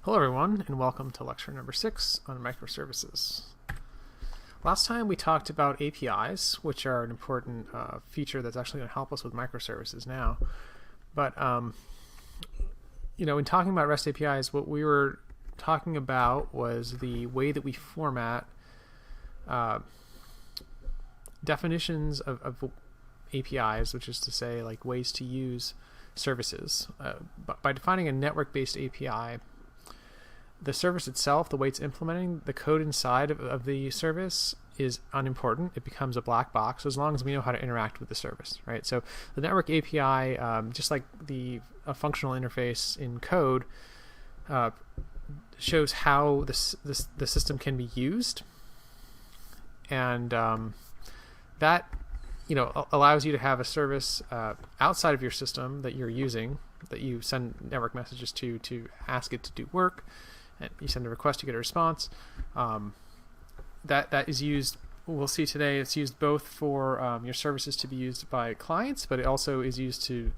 Hello everyone, and welcome to lecture number 6 on microservices. Last time we talked about APIs, which are an important feature that's actually going to help us with microservices now. But in talking about REST APIs, what we were talking about was the way that we format definitions of APIs, which is to say, like, ways to use services. By defining a network-based API, the service itself, the way it's implementing the code inside of the service, is unimportant. It becomes a black box as long as we know how to interact with the service, right? So the network API, just like a functional interface in code, shows how the system can be used, and that allows you to have a service outside of your system that you're using, that you send network messages to ask it to do work. And you send a request, you get a response. That is used, we'll see today, it's used both for your services to be used by clients, but it also is used to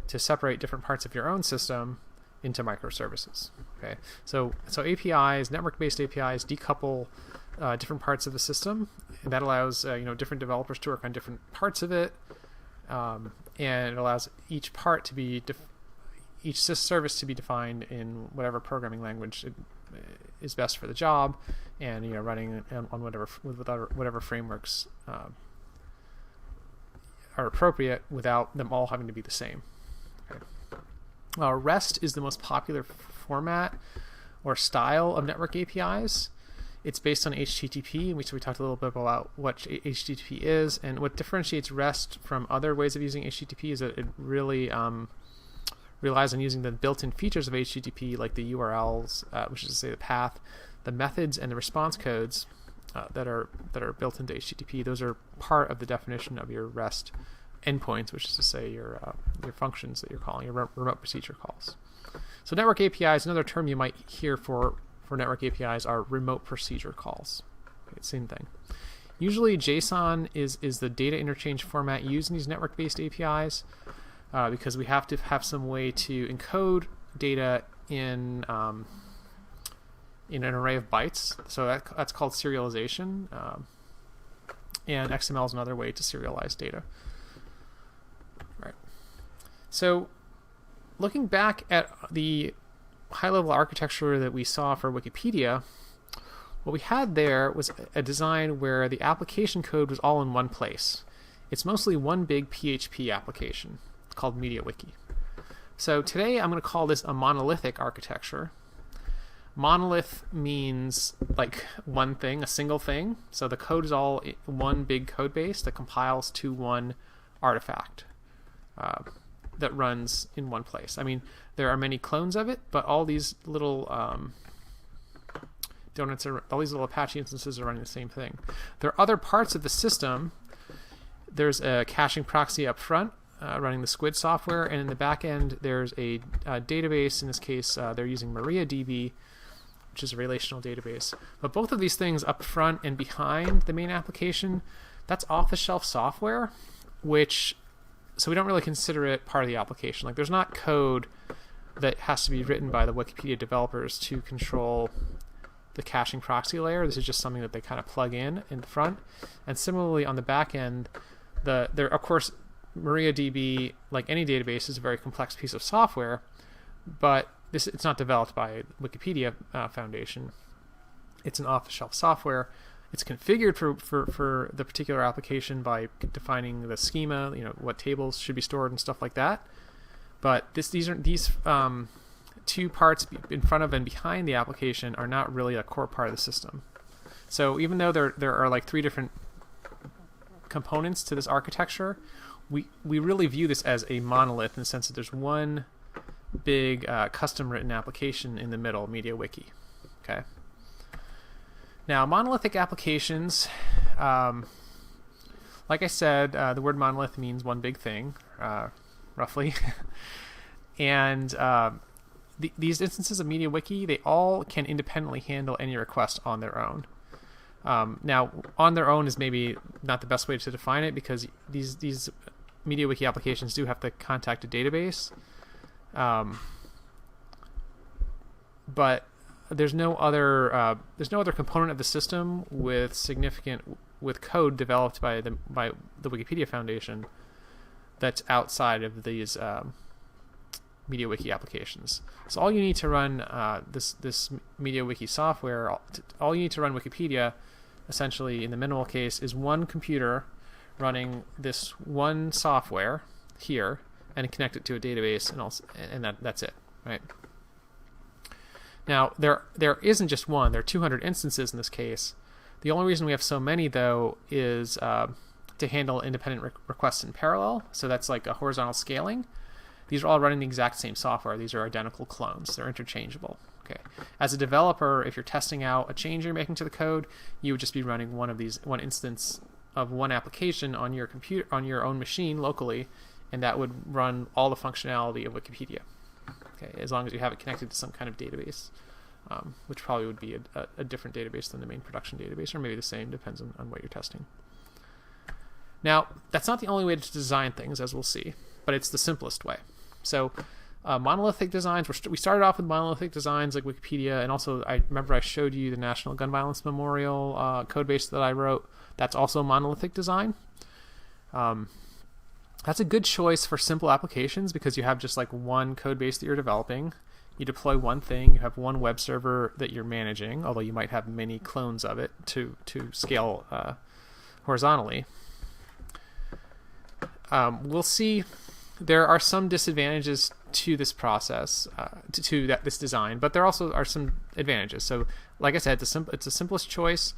separate different parts of your own system into microservices. Okay, so APIs, network-based APIs, decouple different parts of the system, and that allows different developers to work on different parts of it, and it allows each part to be each service to be defined in whatever programming language is best for the job, and running on whatever frameworks are appropriate without them all having to be the same. Okay. REST is the most popular format or style of network APIs. It's based on HTTP, which we talked a little bit about what HTTP is, and what differentiates REST from other ways of using HTTP is that it really relies on using the built-in features of HTTP, like the URLs, which is to say the path, the methods, and the response codes that are built into HTTP. Those are part of the definition of your REST endpoints, which is to say your functions that you're calling, your remote procedure calls. So network APIs, another term you might hear for network APIs, are remote procedure calls. Okay, same thing. Usually JSON is the data interchange format used in these network-based APIs. Because we have to have some way to encode data in an array of bytes. So that's called serialization. And XML is another way to serialize data. Right. So looking back at the high-level architecture that we saw for Wikipedia, what we had there was a design where the application code was all in one place. It's mostly one big PHP application called MediaWiki. So today I'm going to call this a monolithic architecture. Monolith means like one thing, a single thing. So the code is all one big code base that compiles to one artifact that runs in one place. I mean, there are many clones of it, but all these little all these little Apache instances are running the same thing. There are other parts of the system. There's a caching proxy up front, running the Squid software, and in the back end there's a database. In this case they're using MariaDB, which is a relational database. But both of these things up front and behind the main application, that's off-the-shelf software, so we don't really consider it part of the application. Like, there's not code that has to be written by the Wikipedia developers to control the caching proxy layer. This is just something that they kind of plug in the front. And similarly on the back end, there of course MariaDB, like any database, is a very complex piece of software, but it's not developed by Wikipedia Foundation. It's an off-the-shelf software. It's configured for the particular application by defining the schema, what tables should be stored and stuff like that. But these two parts in front of and behind the application are not really a core part of the system. So even though there are like 3 different components to this architecture, we really view this as a monolith in the sense that there's one big custom written application in the middle, MediaWiki. Okay. Now, monolithic applications, like I said, the word monolith means one big thing, roughly. And these instances of MediaWiki, they all can independently handle any request on their own. Now, on their own is maybe not the best way to define it, because these MediaWiki applications do have to contact a database. but there's no other component of the system with code developed by the Wikipedia Foundation that's outside of these MediaWiki applications. So all you need to run this MediaWiki software, all you need to run Wikipedia, essentially in the minimal case, is one computer running this one software here and connect it to a database, and that's it, right? Now there isn't just one. There are 200 instances in this case. The only reason we have so many, though, is to handle independent requests in parallel. So that's like a horizontal scaling. These are all running the exact same software. These are identical clones. They're interchangeable. Okay. As a developer, if you're testing out a change you're making to the code, you would just be running one instance of one application on your computer, on your own machine locally, and that would run all the functionality of Wikipedia. Okay, as long as you have it connected to some kind of database, which probably would be a different database than the main production database, or maybe the same, depends on what you're testing. Now, that's not the only way to design things, as we'll see, but it's the simplest way. So monolithic designs, we started off with monolithic designs like Wikipedia, and also I remember I showed you the National Gun Violence Memorial code base that I wrote. That's also a monolithic design. That's a good choice for simple applications because you have just like one code base that you're developing. You deploy one thing, you have one web server that you're managing, although you might have many clones of it to scale horizontally. We'll see there are some disadvantages to this process, this design, but there also are some advantages. So like I said, it's the simplest choice,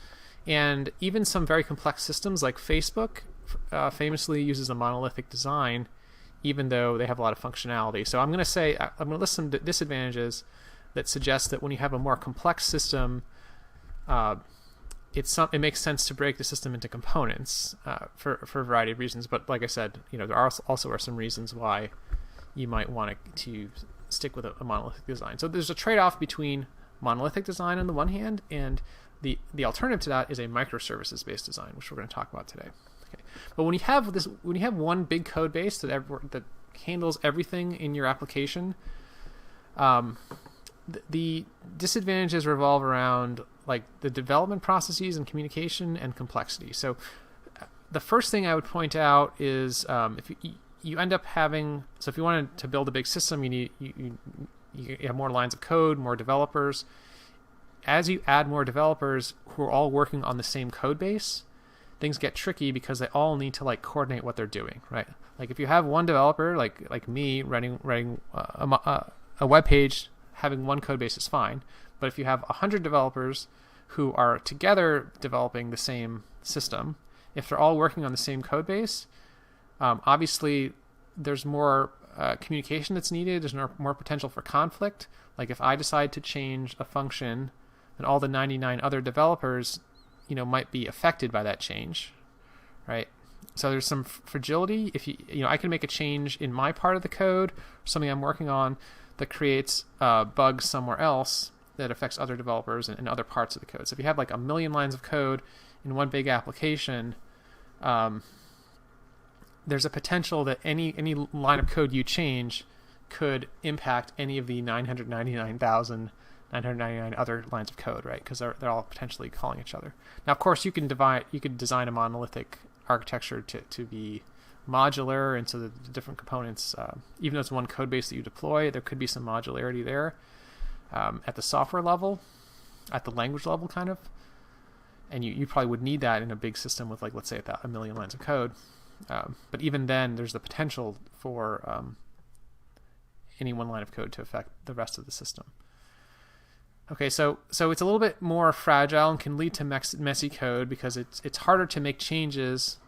and even some very complex systems like Facebook famously uses a monolithic design, even though they have a lot of functionality. So I'm going to list some disadvantages that suggest that when you have a more complex system, it makes sense to break the system into components for a variety of reasons. But like I said, there also are some reasons why you might want to stick with a monolithic design. So there's a trade-off between monolithic design on the one hand, and the alternative to that is a microservices based design, which we're going to talk about today. Okay. But when you have one big code base that handles everything in your application, the disadvantages revolve around like the development processes and communication and complexity. So the first thing I would point out is if you end up having, so if you wanted to build a big system, you have more lines of code, more developers. As you add more developers who are all working on the same code base, things get tricky because they all need to like coordinate what they're doing, right? Like if you have one developer, like me, writing a web page, having one code base is fine. But if you have 100 developers who are together developing the same system, if they're all working on the same code base, obviously there's more communication that's needed. There's more potential for conflict. Like if I decide to change a function, then all the 99 other developers, might be affected by that change, right? So there's some fragility. If I can make a change in my part of the code, something I'm working on, that creates bugs somewhere else that affects other developers and other parts of the code. So if you have like 1 million lines of code in one big application, there's a potential that any line of code you change could impact any of the 999,999 other lines of code, right? Because they're all potentially calling each other. Now, of course, you could design a monolithic architecture to be modular, and so the different components, even though it's one code base that you deploy, there could be some modularity there at the software level, at the language level, kind of. And you probably would need that in a big system with, like, let's say, 1 million lines of code. But even then, there's the potential for any one line of code to affect the rest of the system. Okay, so it's a little bit more fragile and can lead to messy code because it's harder to make changes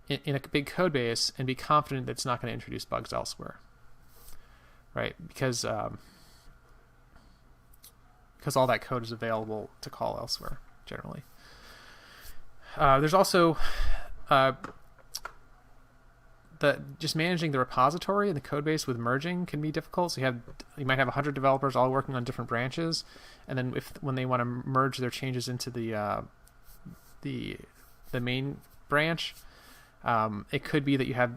in a big code base and be confident that it's not going to introduce bugs elsewhere, right? Because all that code is available to call elsewhere generally. There's also just managing the repository and the code base with merging can be difficult. So you might have 100 developers all working on different branches, and then when they want to merge their changes into the main branch, it could be that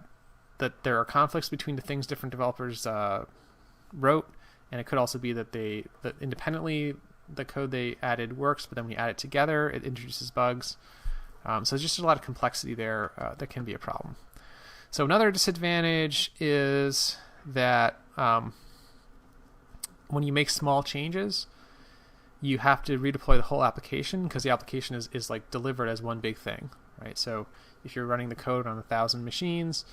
there are conflicts between the things different developers wrote, And it could also be that that independently the code they added works, but then when you add it together, it introduces bugs. So there's just a lot of complexity there that can be a problem. So another disadvantage is that when you make small changes, you have to redeploy the whole application because the application is like delivered as one big thing, right? So if you're running the code on 1,000 machines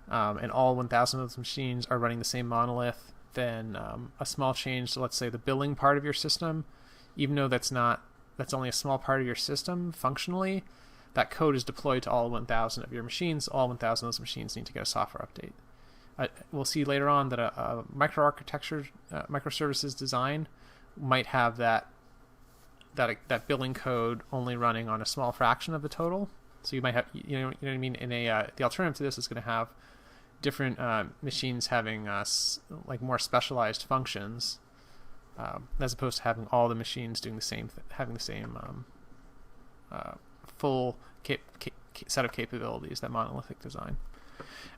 and all 1,000 of those machines are running the same monolith, then a small change to, let's say, the billing part of your system, even though that's only a small part of your system functionally, that code is deployed to all 1,000 of your machines. All 1,000 of those machines need to get a software update. We'll see later on that a microarchitecture, microservices design might have that billing code only running on a small fraction of the total. So you might have, you know what I mean. The alternative to this is going to have different machines having like more specialized functions, as opposed to having all the machines doing the same, having the same full set of capabilities. That monolithic design.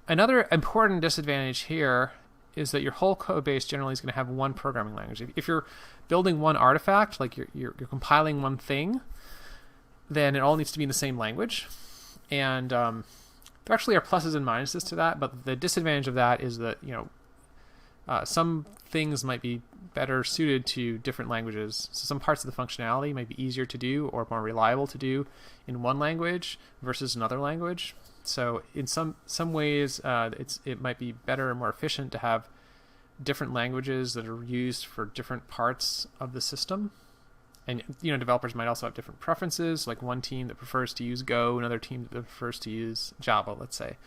Another important disadvantage here is that your whole code base generally is going to have one programming language. If you're building one artifact, like you're compiling one thing, then it all needs to be in the same language. And there actually are pluses and minuses to that, but the disadvantage of that is that some things might be better suited to different languages. So some parts of the functionality might be easier to do or more reliable to do in one language versus another language. So in some ways, it might be better and more efficient to have different languages that are used for different parts of the system. And developers might also have different preferences, like one team that prefers to use Go, another team that prefers to use Java, let's say.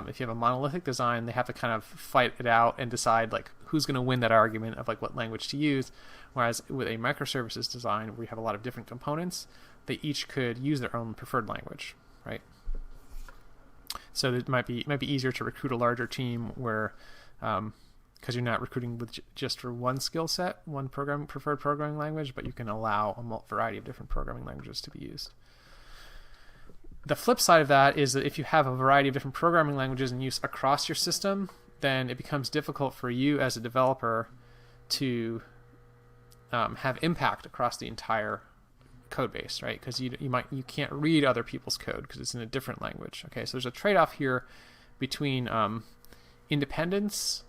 If you have a monolithic design, they have to kind of fight it out and decide like who's going to win that argument of like what language to use. Whereas with a microservices design, where you have a lot of different components, they each could use their own preferred language, right? So it might be easier to recruit a larger team where, because you're not recruiting with just for one skill set, one preferred programming language, but you can allow a variety of different programming languages to be used. The flip side of that is that if you have a variety of different programming languages in use across your system, then it becomes difficult for you as a developer to have impact across the entire code base, right? Because you can't read other people's code because it's in a different language. Okay, so there's a trade-off here between independence.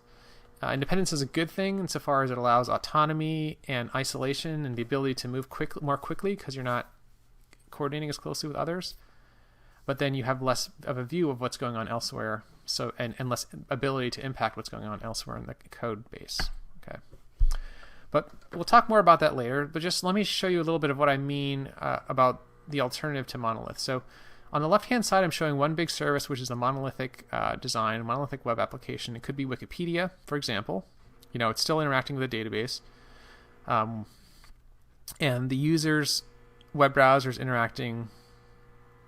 Independence is a good thing insofar as it allows autonomy and isolation and the ability to move more quickly because you're not coordinating as closely with others. But then you have less of a view of what's going on elsewhere, so and less ability to impact what's going on elsewhere in the code base. Okay. But we'll talk more about that later, but just let me show you a little bit of what I mean about the alternative to monolith. So on the left-hand side, I'm showing one big service, which is a monolithic design, a monolithic web application. It could be Wikipedia, for example. It's still interacting with a database. And the user's web browser is interacting.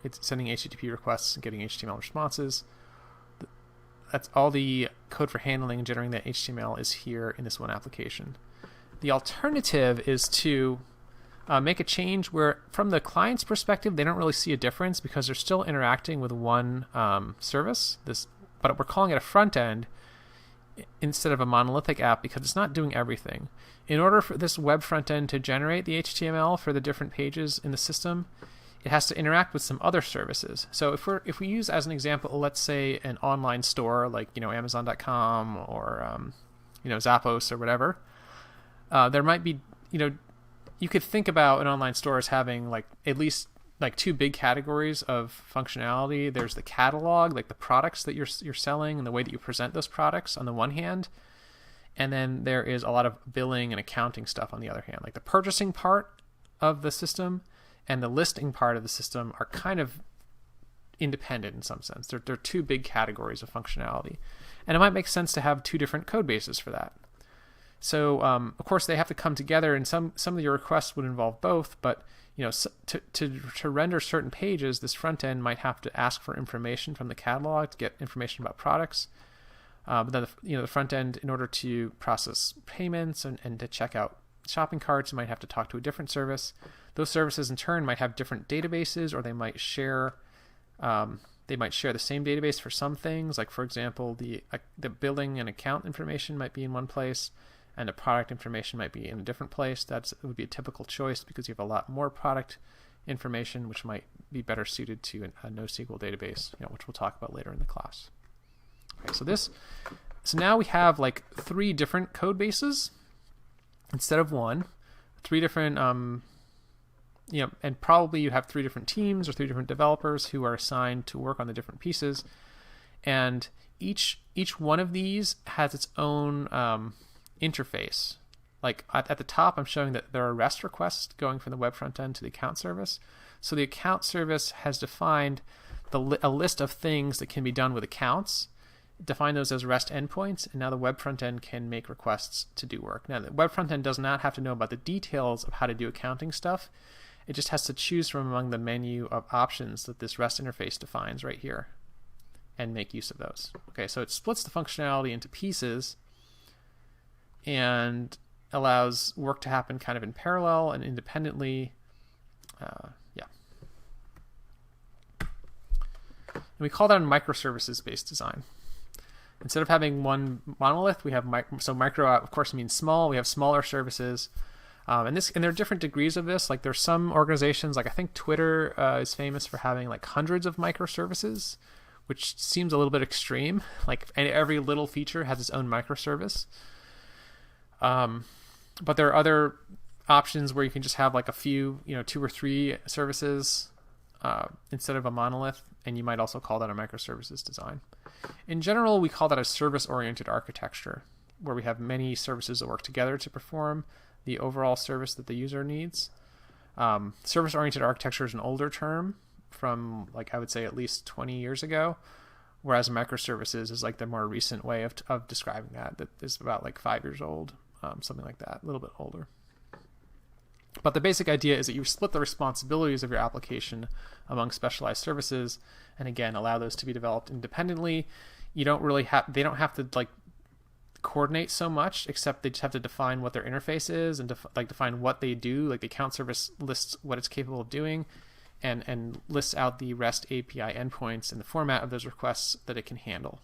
It's sending HTTP requests and getting HTML responses. That's all the code for handling and generating that HTML is here in this one application. The alternative is to make a change where, from the client's perspective, they don't really see a difference because they're still interacting with one service. But we're calling it a front end instead of a monolithic app because it's not doing everything. In order for this web front end to generate the HTML for the different pages in the system, it has to interact with some other services. So if we use as an example, let's say an online store like Amazon.com or Zappos or whatever. There might be, you could think about an online store as having at least two big categories of functionality. There's the catalog, like the products that you're selling and the way that you present those products on the one hand. And then there is a lot of billing and accounting stuff on the other hand. Like the purchasing part of the system and the listing part of the system are kind of independent in some sense. They're two big categories of functionality. And it might make sense to have two different code bases for that. So, of course, they have to come together, and some of your requests would involve both. But to render certain pages, this front end might have to ask for information from the catalog to get information about products. But then, the front end, in order to process payments and to check out shopping carts, might have to talk to a different service. Those services, in turn, might have different databases, or they might share. They might share the same database for some things. Like, for example, the billing and account information might be in one place, and the product information might be in a different place. That would be a typical choice because you have a lot more product information, which might be better suited to a NoSQL database, which we'll talk about later in the class. Okay, so now we have like 3 different code bases instead of 1, 3 different, and probably you have 3 different teams or 3 different developers who are assigned to work on the different pieces, and each one of these has its own interface. Like at the top, I'm showing that there are REST requests going from the web front end to the account service. So the account service has defined a list of things that can be done with accounts, define those as REST endpoints, and now the web front end can make requests to do work. Now the web front end does not have to know about the details of how to do accounting stuff. It just has to choose from among the menu of options that this REST interface defines right here and make use of those. Okay, so it splits the functionality into pieces and allows work to happen kind of in parallel and independently. And we call that a microservices-based design. Instead of having one monolith, we have micro, of course, means small. We have smaller services, and there are different degrees of this. Like there's some organizations, like I think Twitter is famous for having like hundreds of microservices, which seems a little bit extreme. Like every little feature has its own microservice. But there are other options where you can just have like a few, 2 or 3 services instead of a monolith, and you might also call that a microservices design. In general, we call that a service-oriented architecture, where we have many services that work together to perform the overall service that the user needs. Service-oriented architecture is an older term from, like, I would say at least 20 years ago, whereas microservices is like the more recent way of describing that is about like 5 years old, something like that, a little bit older. But the basic idea is that you split the responsibilities of your application among specialized services, and again, allow those to be developed independently. They don't have to like coordinate so much, except they just have to define what their interface is and define what they do. Like the account service lists what it's capable of doing, and lists out the REST API endpoints in the format of those requests that it can handle.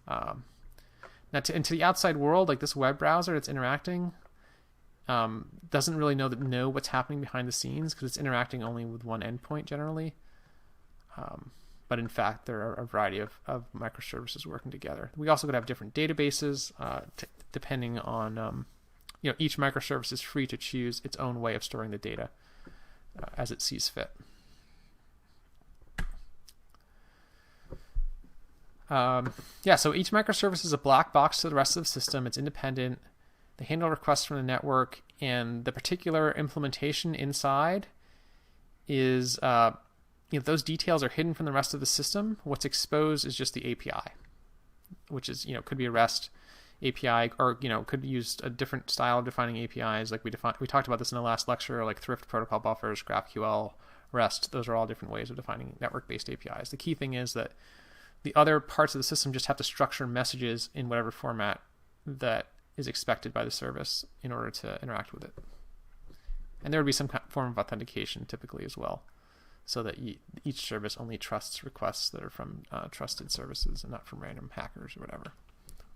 Now, to the outside world, like this web browser that's interacting, doesn't really know what's happening behind the scenes because it's interacting only with one endpoint generally. But in fact, there are a variety of microservices working together. We also could have different databases depending on, each microservice is free to choose its own way of storing the data as it sees fit. So each microservice is a black box to the rest of the system. It's independent. They handle requests from the network, and the particular implementation inside is, those details are hidden from the rest of the system. What's exposed is just the API, which is, could be a REST API, or, could be used a different style of defining APIs. Like we talked about this in the last lecture, like thrift protocol buffers, GraphQL, REST. Those are all different ways of defining network-based APIs. The key thing is that the other parts of the system just have to structure messages in whatever format that is expected by the service in order to interact with it. And there would be some form of authentication typically as well, so that each service only trusts requests that are from trusted services and not from random hackers or whatever.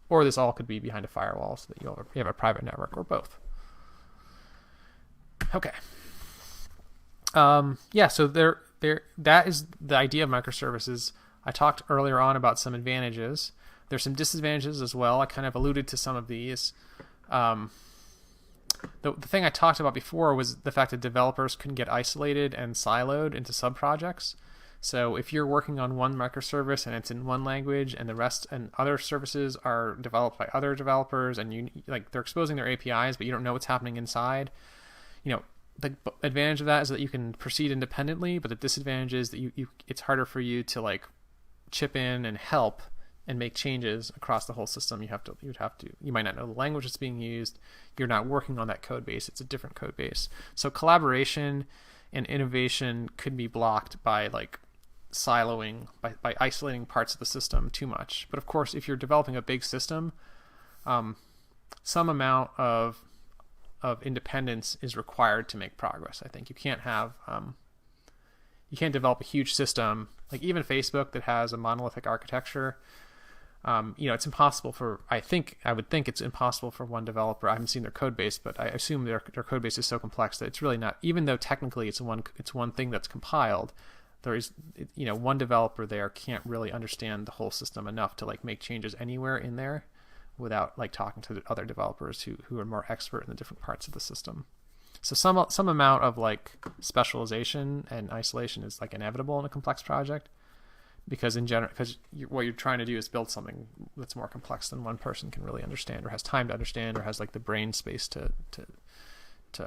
Or this all could be behind a firewall so that you have a private network, or both. Okay. So that is the idea of microservices. I talked earlier on about some advantages. There's some disadvantages as well. I kind of alluded to some of these. The thing I talked about before was the fact that developers can get isolated and siloed into subprojects. So if you're working on one microservice and it's in one language, and the rest and other services are developed by other developers, and they're exposing their APIs, but you don't know what's happening inside, the advantage of that is that you can proceed independently, but the disadvantage is that it's harder for you to chip in and help and make changes across the whole system. You might not know the language that's being used. You're not working on that code base. It's a different code base. So collaboration and innovation could be blocked by siloing, by isolating parts of the system too much. But of course, if you're developing a big system, some amount of independence is required to make progress. I think you can't develop a huge system, like even Facebook that has a monolithic architecture. It's impossible for, I would think it's impossible for one developer. I haven't seen their code base, but I assume their code base is so complex that it's really not, even though technically it's one thing that's compiled, there is, one developer there can't really understand the whole system enough to like make changes anywhere in there without like talking to the other developers who are more expert in the different parts of the system. So some amount of like specialization and isolation is like inevitable in a complex project. Because what you're trying to do is build something that's more complex than one person can really understand, or has time to understand, or has like the brain space to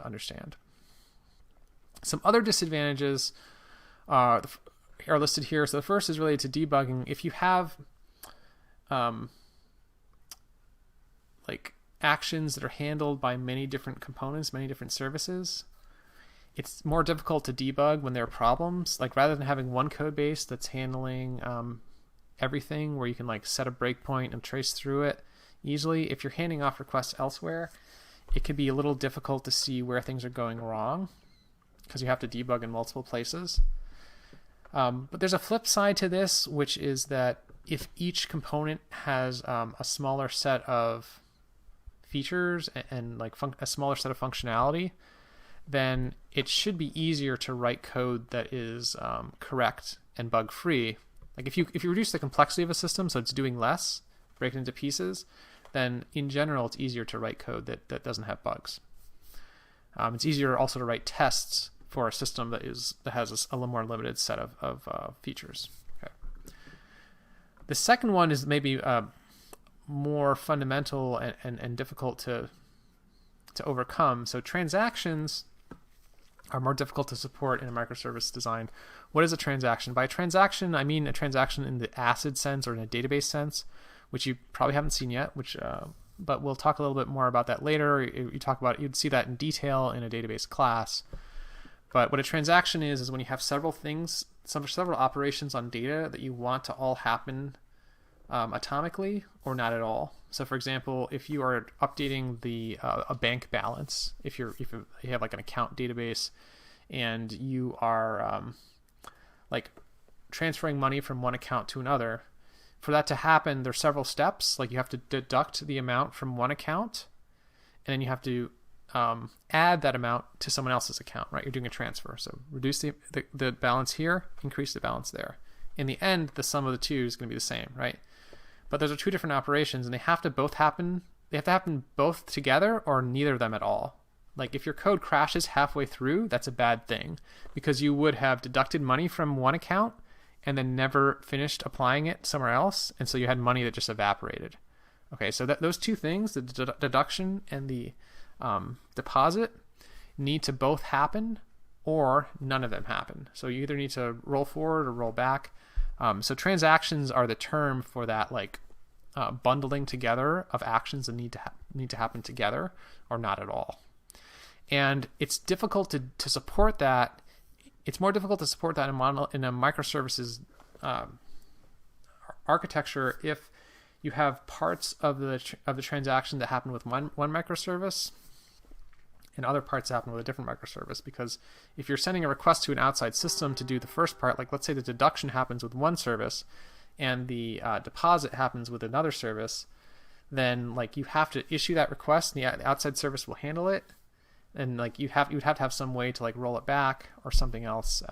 understand. Some other disadvantages are listed here. So the first is related to debugging. If you have like actions that are handled by many different components, many different services, it's more difficult to debug when there are problems. Like rather than having one code base that's handling everything, where you can like set a breakpoint and trace through it easily, if you're handing off requests elsewhere, it could be a little difficult to see where things are going wrong because you have to debug in multiple places. But there's a flip side to this, which is that if each component has a smaller set of features and like a smaller set of functionality, then it should be easier to write code that is correct and bug-free. Like if you reduce the complexity of a system so it's doing less, break it into pieces, then in general it's easier to write code that doesn't have bugs. It's easier also to write tests for a system that has a little more limited set of features. Okay. The second one is maybe more fundamental and difficult to overcome. So transactions are more difficult to support in a microservice design. What is a transaction? By transaction, I mean a transaction in the ACID sense or in a database sense, which you probably haven't seen yet, but we'll talk a little bit more about that later. You'd see that in detail in a database class. But what a transaction is when you have several operations on data that you want to all happen atomically or not at all. So for example, if you are updating a bank balance, if you have like an account database and you are like transferring money from one account to another, for that to happen, there's several steps. Like you have to deduct the amount from one account, and then you have to add that amount to someone else's account, right? You're doing a transfer. So reduce the balance here, increase the balance there. In the end, the sum of the two is going to be the same, right? But those are two different operations, and they have to both happen. They have to happen both together or neither of them at all. Like if your code crashes halfway through, that's a bad thing because you would have deducted money from one account and then never finished applying it somewhere else, and so you had money that just evaporated. Okay, so those two things, the deduction and the deposit, need to both happen or none of them happen. So you either need to roll forward or roll back. So transactions are the term for that, like bundling together of actions that need to happen together or not at all. And it's difficult to support that. It's more difficult to support that in a microservices architecture if you have parts of the transaction that happen with one microservice and other parts happen with a different microservice. Because if you're sending a request to an outside system to do the first part, like let's say the deduction happens with one service and the deposit happens with another service, then like you have to issue that request and the outside service will handle it, and like you would have to have some way to like roll it back or something else.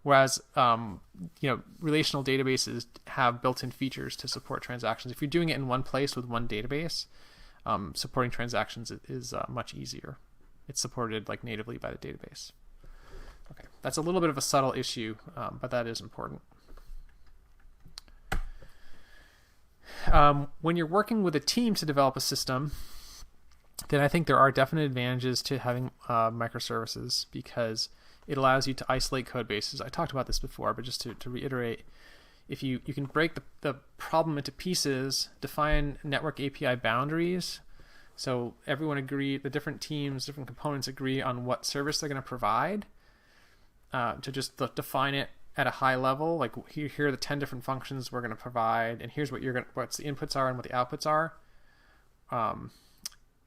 Whereas relational databases have built-in features to support transactions. If you're doing it in one place with one database, supporting transactions is much easier. It's supported like natively by the database. Okay, that's a little bit of a subtle issue, but that is important. When you're working with a team to develop a system, then I think there are definite advantages to having microservices because it allows you to isolate code bases. I talked about this before, but just to reiterate, if you can break the problem into pieces, define network API boundaries, so everyone agree, the different teams, different components agree on what service they're going to provide, to just define it at a high level, like here are the 10 different functions we're going to provide, and here's what what's the inputs are and what the outputs are.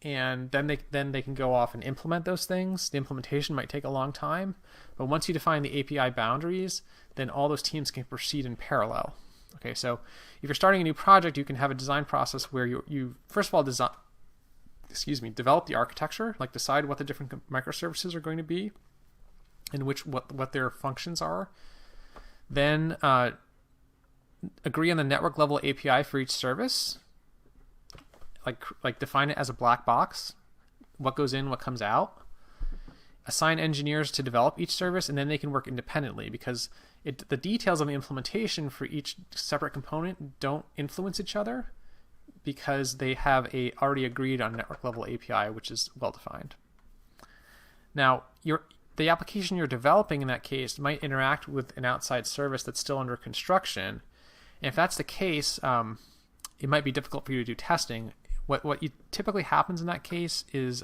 And then they can go off and implement those things. The implementation might take a long time, but once you define the API boundaries, then all those teams can proceed in parallel. Okay, so if you're starting a new project, you can have a design process where you first of all develop the architecture, like decide what the different microservices are going to be and what their functions are. Then agree on the network level API for each service, like define it as a black box, what goes in, what comes out. Assign engineers to develop each service, and then they can work independently, because the details of the implementation for each separate component don't influence each other, because they have already agreed on network level API, which is well defined. Now, the application you're developing in that case might interact with an outside service that's still under construction. And if that's the case, it might be difficult for you to do testing. What typically happens in that case is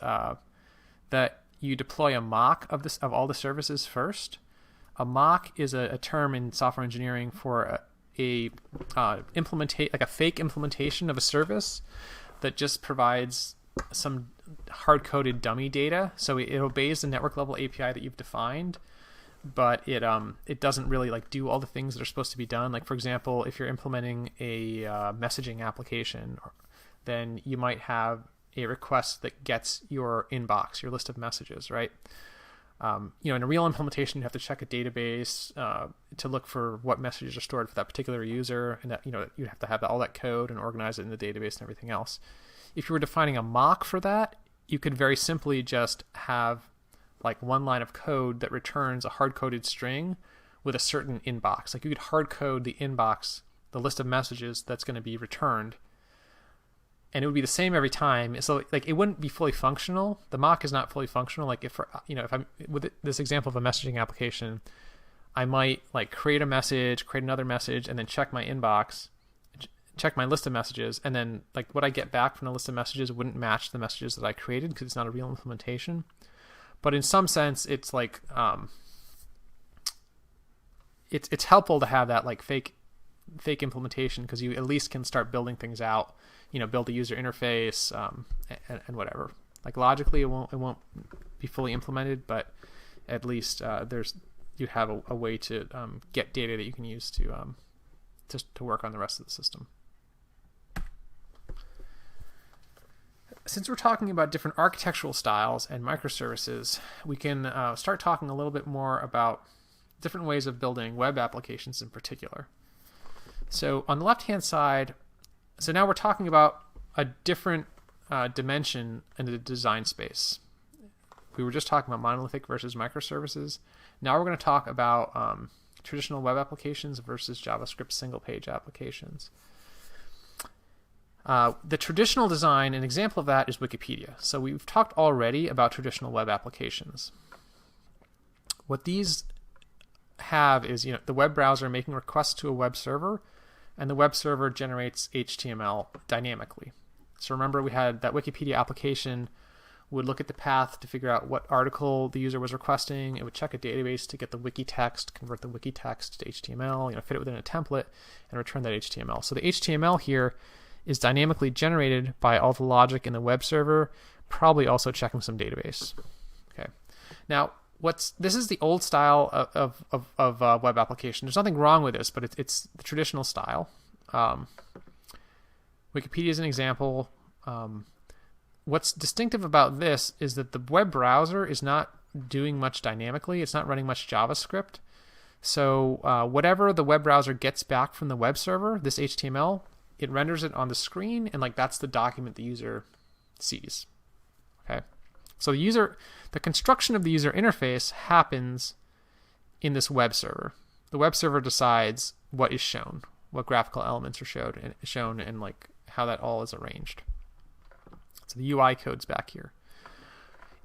that you deploy a mock of all the services first. A mock is a term in software engineering for a fake implementation of a service that just provides some hard-coded dummy data. So it obeys the network level API that you've defined, but it doesn't really do all the things that are supposed to be done. Like, for example, if you're implementing a messaging application, then you might have a request that gets your inbox, your list of messages, right? In a real implementation, you have to check a database to look for what messages are stored for that particular user, and that you have to have all that code and organize it in the database and everything else. If you were defining a mock for that, you could very simply just have one line of code that returns a hard-coded string with a certain inbox. Like, you could hard-code the inbox, the list of messages that's going to be returned, and it would be the same every time. So it wouldn't be fully functional. The mock is not fully functional. Like, if I'm with this example of a messaging application, I might create a message, create another message, and then check my inbox, check my list of messages, and then what I get back from the list of messages wouldn't match the messages that I created, because it's not a real implementation. But in some sense, it's it's helpful to have that fake implementation, because you at least can start building things out. Build a user interface and whatever. Logically, it won't be fully implemented, but at least you have a way to get data that you can use to work on the rest of the system. Since we're talking about different architectural styles and microservices, we can start talking a little bit more about different ways of building web applications in particular. So on the left-hand side, so now we're talking about a different dimension in the design space. We were just talking about monolithic versus microservices. Now we're going to talk about traditional web applications versus JavaScript single-page applications. The traditional design, an example of that is Wikipedia. So we've talked already about traditional web applications. What these have is the web browser making requests to a web server, and the web server generates HTML dynamically. So remember, we had that Wikipedia application would look at the path to figure out what article the user was requesting. It would check a database to get the wiki text, convert the wiki text to HTML, fit it within a template, and return that HTML. So the HTML here is dynamically generated by all the logic in the web server, probably also checking some database. Okay. Now, this is the old style of web application. There's nothing wrong with this, but it's the traditional style. Wikipedia is an example. What's distinctive about this is that the web browser is not doing much dynamically. It's not running much JavaScript. So whatever the web browser gets back from the web server, this HTML, it renders it on the screen, and that's the document the user sees. Okay. So the construction of the user interface happens in this web server. The web server decides what is shown, what graphical elements are shown, and how that all is arranged. So the UI code's back here.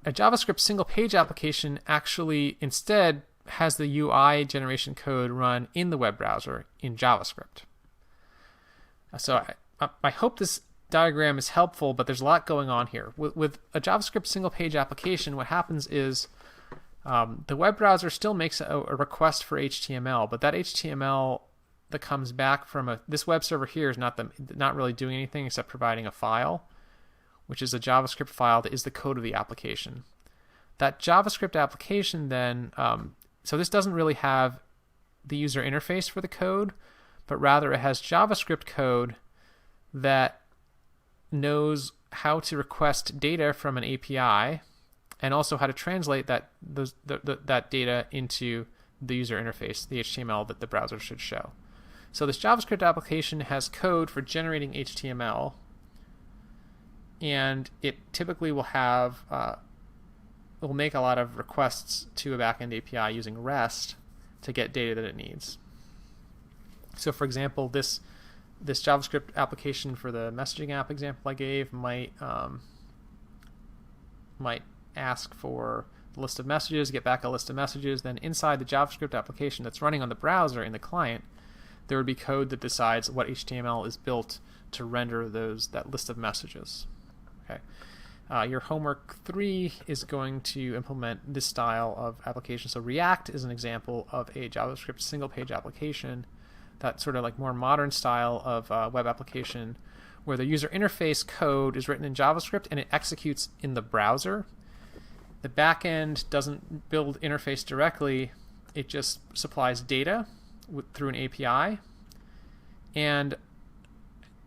A JavaScript single-page application actually instead has the UI generation code run in the web browser in JavaScript. So I hope this diagram is helpful, but there's a lot going on here. With a JavaScript single-page application, what happens is the web browser still makes a request for HTML, but that HTML that comes back from this web server here is not really doing anything except providing a file, which is a JavaScript file that is the code of the application. That JavaScript application then, so this doesn't really have the user interface for the code, but rather it has JavaScript code that knows how to request data from an API and also how to translate that data into the user interface, the HTML that the browser should show. So this JavaScript application has code for generating HTML, and it typically will have will make a lot of requests to a backend API using REST to get data that it needs. So for example, this JavaScript application for the messaging app example I gave might ask for a list of messages, get back a list of messages. Then inside the JavaScript application that's running on the browser in the client, there would be code that decides what HTML is built to render that list of messages. Okay. Your homework 3 is going to implement this style of application. So React is an example of a JavaScript single-page application, that sort of like more modern style of web application where the user interface code is written in JavaScript and it executes in the browser. The backend doesn't build interface directly. It just supplies data through an API. And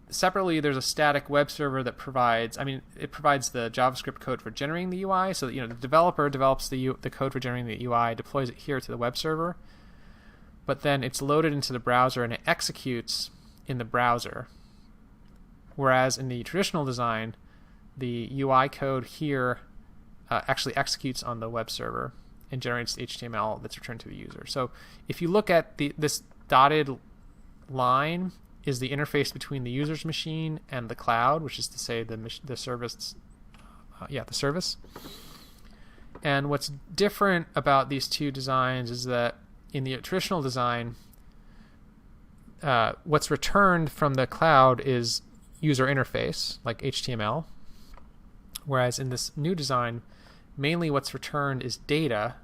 separately, there's a static web server that provides the JavaScript code for generating the UI. So that, the developer develops the code for generating the UI, deploys it here to the web server, but then it's loaded into the browser and it executes in the browser. Whereas in the traditional design, the UI code here actually executes on the web server and generates the HTML that's returned to the user. So if you look at this dotted line is the interface between the user's machine and the cloud, which is to say the service. The service. And what's different about these two designs is that in the traditional design, what's returned from the cloud is user interface, like HTML. Whereas in this new design, mainly what's returned is data,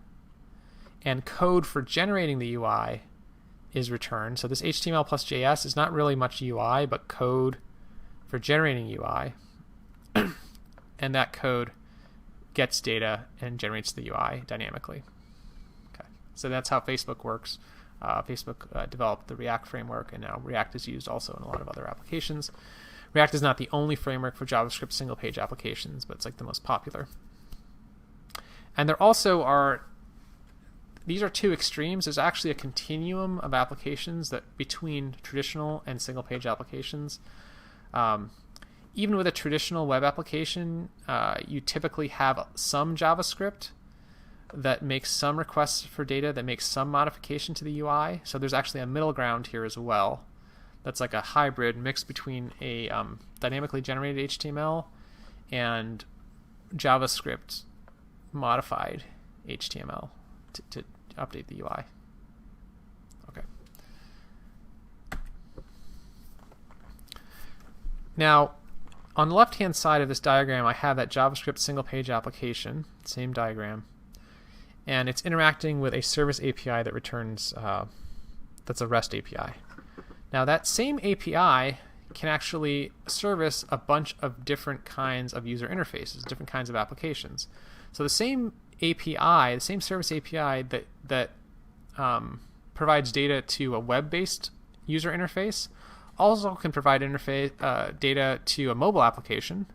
and code for generating the UI is returned. So this HTML plus JS is not really much UI, but code for generating UI. And that code gets data and generates the UI dynamically. Okay, so that's how Facebook works. Facebook developed the React framework, and now React is used also in a lot of other applications. React is not the only framework for JavaScript single-page applications, but it's like the most popular. And there also are, these are two extremes. There's actually a continuum of applications that between traditional and single-page applications. Even with a traditional web application, you typically have some JavaScript that makes some requests for data, that makes some modification to the UI. So there's actually a middle ground here as well. That's like a hybrid mix between a dynamically generated HTML and JavaScript modified HTML to update the UI. Okay. Now, on the left-hand side of this diagram, I have that JavaScript single-page application, same diagram, and it's interacting with a service API that returns, that's a REST API. Now, that same API can actually service a bunch of different kinds of user interfaces, different kinds of applications. So the same API, the same service API that provides data to a web-based user interface also can provide data to a mobile application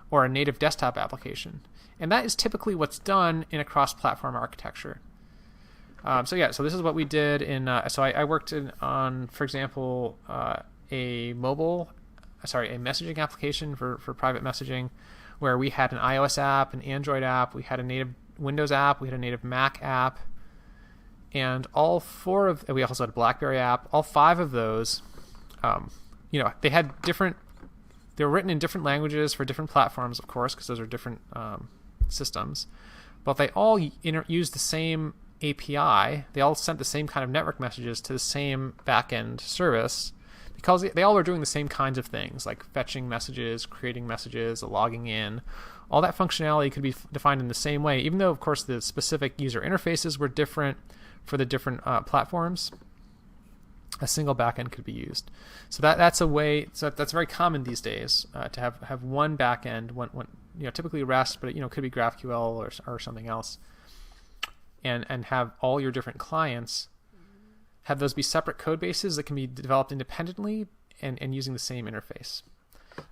or a native desktop application. And that is typically what's done in a cross-platform architecture. So this is what we did in. I worked on, for example, a messaging application for private messaging, where we had an iOS app, an Android app, we had a native Windows app, we had a native Mac app, and we also had a BlackBerry app. All 5 of those, they had different. They were written in different languages for different platforms, of course, because those are different systems, but they all used the same API. They all sent the same kind of network messages to the same backend service because they all were doing the same kinds of things, like fetching messages, creating messages, logging in. All that functionality could be defined in the same way, even though, of course, the specific user interfaces were different for the different platforms. A single backend could be used. So that's a way. So that's very common these days to have one backend, one typically REST, but it could be GraphQL or something else. And have all your different clients have those be separate code bases that can be developed independently and using the same interface.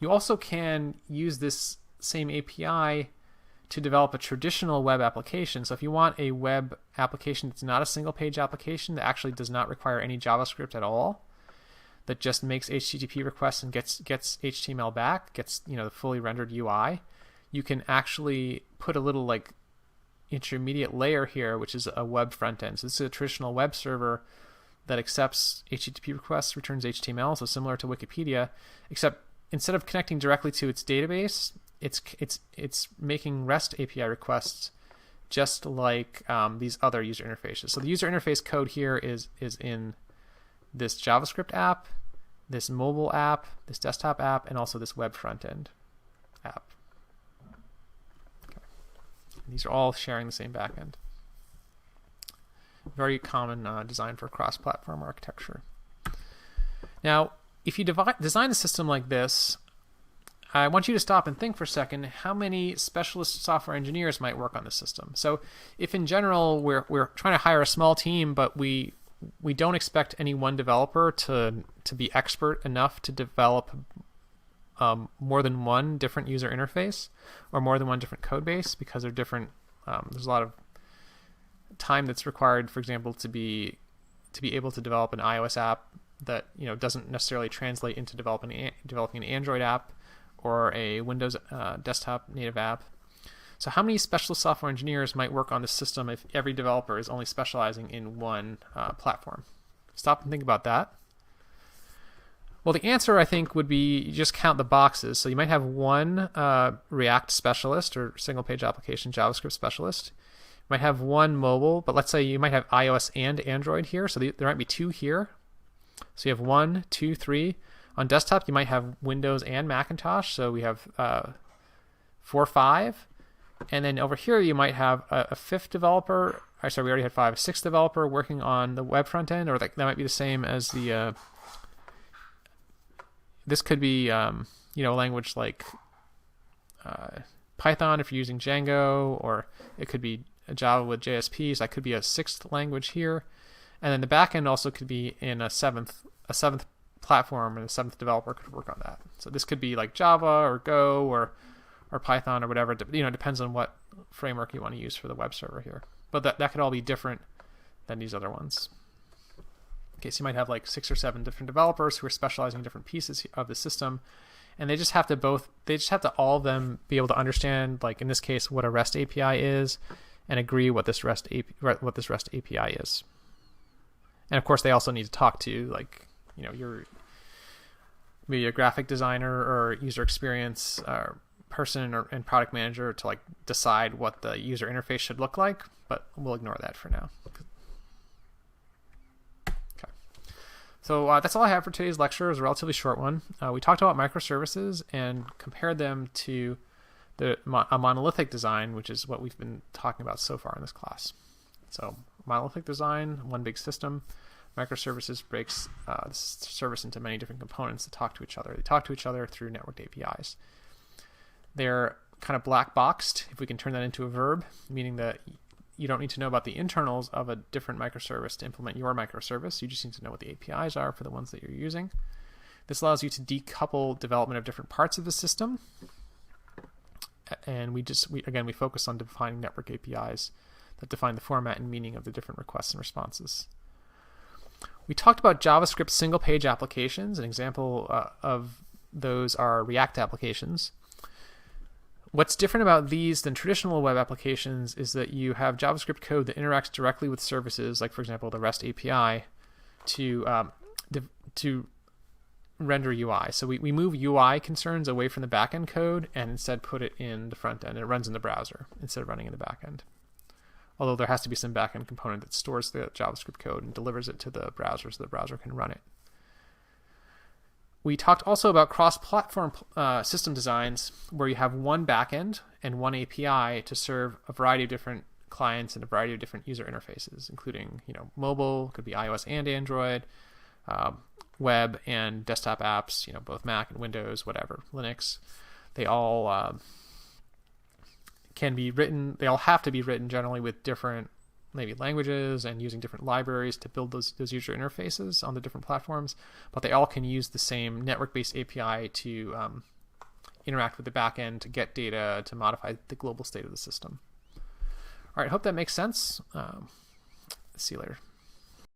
You also can use this same API to develop a traditional web application. So if you want a web application that's not a single page application, that actually does not require any JavaScript at all, that just makes HTTP requests and gets HTML back, gets the fully rendered UI, you can actually put a little like intermediate layer here, which is a web front end. So this is a traditional web server that accepts HTTP requests, returns HTML, so similar to Wikipedia, except instead of connecting directly to its database, it's making REST API requests just like these other user interfaces. So the user interface code here is in this JavaScript app, this mobile app, this desktop app, and also this web front end app. Okay. These are all sharing the same backend. Very common design for cross-platform architecture. Now, if you design a system like this, I want you to stop and think for a second how many specialist software engineers might work on this system. So if in general we're trying to hire a small team, but we don't expect any one developer to be expert enough to develop more than one different user interface or more than one different code base, because they're different. There's a lot of time that's required, for example, to be able to develop an iOS app that doesn't necessarily translate into developing an Android app or a Windows desktop native app. So how many specialist software engineers might work on this system if every developer is only specializing in one platform? Stop and think about that. Well, the answer, I think, would be you just count the boxes. So you might have one React specialist or single page application JavaScript specialist. You might have one mobile, but let's say you might have iOS and Android here. So there might be two here. So you have 1, 2, 3. On desktop, you might have Windows and Macintosh. So we have 4, 5. And then over here, you might have a fifth developer. Sorry, we already had 5. A sixth developer working on the web front end, or that might be the same as the. This could be, a language like Python if you're using Django, or it could be Java with JSP. So that could be a sixth language here, and then the backend also could be in a seventh platform, and a seventh developer could work on that. So this could be like Java or Go or Python or whatever. It depends on what framework you want to use for the web server here. But that could all be different than these other ones. Okay, so you might have like 6 or 7 different developers who are specializing in different pieces of the system, and they just have to all of them be able to understand, like in this case, what a REST API is, and agree what this REST API is. And of course, they also need to talk to, like, maybe a graphic designer or user experience person and product manager to like decide what the user interface should look like, but we'll ignore that for now. Okay. So that's all I have for today's lecture. It was a relatively short one. We talked about microservices and compared them to a monolithic design, which is what we've been talking about so far in this class. So monolithic design, one big system. Microservices breaks the service into many different components that talk to each other. They talk to each other through networked APIs. They're kind of black boxed, if we can turn that into a verb, meaning that you don't need to know about the internals of a different microservice to implement your microservice. You just need to know what the APIs are for the ones that you're using. This allows you to decouple development of different parts of the system. And we focus on defining network APIs that define the format and meaning of the different requests and responses. We talked about JavaScript single-page applications. An example of those are React applications. What's different about these than traditional web applications is that you have JavaScript code that interacts directly with services, like, for example, the REST API, to render UI. So we move UI concerns away from the backend code and instead put it in the front end. It runs in the browser instead of running in the backend. Although there has to be some backend component that stores the JavaScript code and delivers it to the browser so the browser can run it. We talked also about cross-platform system designs where you have one backend and one API to serve a variety of different clients and a variety of different user interfaces, including mobile, could be iOS and Android, web and desktop apps, both Mac and Windows, whatever, Linux. They all can be written. They all have to be written generally with different maybe languages and using different libraries to build those user interfaces on the different platforms, but they all can use the same network-based API to interact with the backend, to get data, to modify the global state of the system. All right, hope that makes sense. See you later.